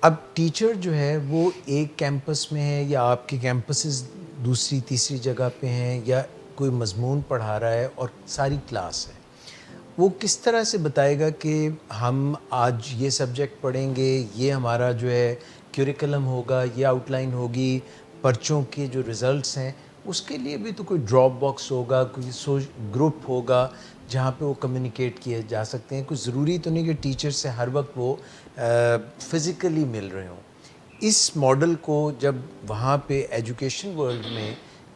اب ٹیچر جو ہے وہ ایک کیمپس میں ہے یا آپ کے کیمپسز دوسری تیسری جگہ پہ ہیں یا کوئی مضمون پڑھا رہا ہے اور ساری کلاس ہے، وہ کس طرح سے بتائے گا کہ ہم آج یہ سبجیکٹ پڑھیں گے، یہ ہمارا جو ہے کیوریکلم ہوگا، یہ آؤٹ لائن ہوگی، پرچوں کے جو ریزلٹس ہیں اس کے لیے بھی تو کوئی ڈراپ باکس ہوگا، کوئی گروپ ہوگا جہاں پہ وہ کمیونیکیٹ کیے جا سکتے ہیں. کوئی ضروری تو نہیں کہ ٹیچر سے ہر وقت وہ فزیکلی مل رہے ہوں. اس ماڈل کو جب وہاں پہ ایجوکیشن ورلڈ میں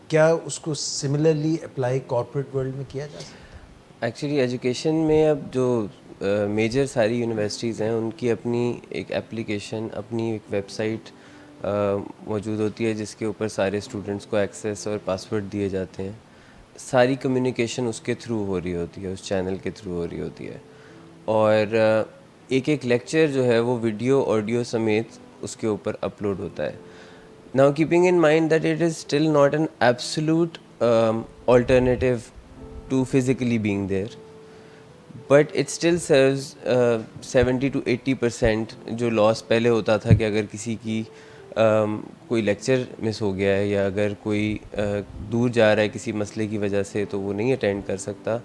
کیا اس کو سملرلی اپلائی کارپوریٹ ورلڈ میں کیا جا سکتا ہے؟ ایکچولی ایجوکیشن میں اب جو میجر ساری یونیورسٹیز ہیں ان کی اپنی ایک اپلیکیشن، اپنی ایک ویب سائٹ موجود ہوتی ہے جس کے اوپر سارے اسٹوڈنٹس کو ایکسیس اور پاسورڈ دیے جاتے ہیں. ساری کمیونیکیشن اس کے تھرو ہو رہی ہوتی ہے، اس چینل کے تھرو ہو رہی ہوتی ہے. اور ایک ایک لیکچر جو ہے وہ ویڈیو آڈیو سمیت اس کے اوپر اپلوڈ ہوتا ہے. Now keeping in mind that it is still not an absolute alternative to physically being there, but it still serves 70 to 80% جو لاس پہلے ہوتا تھا کہ اگر کسی کی کوئی لیکچر مس ہو گیا ہے یا اگر کوئی دور جا رہا ہے کسی مسئلے کی وجہ سے تو وہ نہیں اٹینڈ کر سکتا.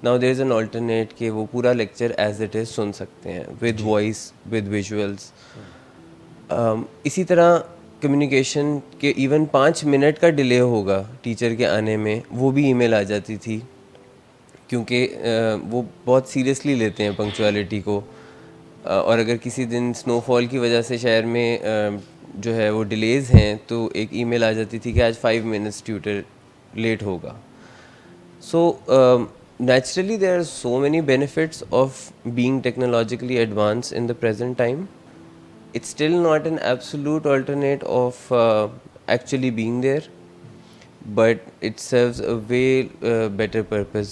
Now there is an alternate کہ وہ پورا لیکچر ایز اٹ از سن سکتے ہیں ود وائس ود ویژولس. اسی طرح کمیونیکیشن کے ایون 5 منٹ کا ڈیلے ہوگا ٹیچر کے آنے میں وہ بھی ای میل آ جاتی تھی کیونکہ وہ بہت سیریسلی لیتے ہیں پنکچویلٹی کو. اور اگر کسی دن سنو فال کی وجہ سے شہر میں جو ہے وہ ڈیلیز ہیں تو ایک ای میل آ جاتی تھی کہ آج 5 منٹس ٹیوٹر لیٹ ہوگا. So naturally there are so many benefits of being technologically advance in the present time. It's still not an absolute alternate of actually being there, but it serves a way better purpose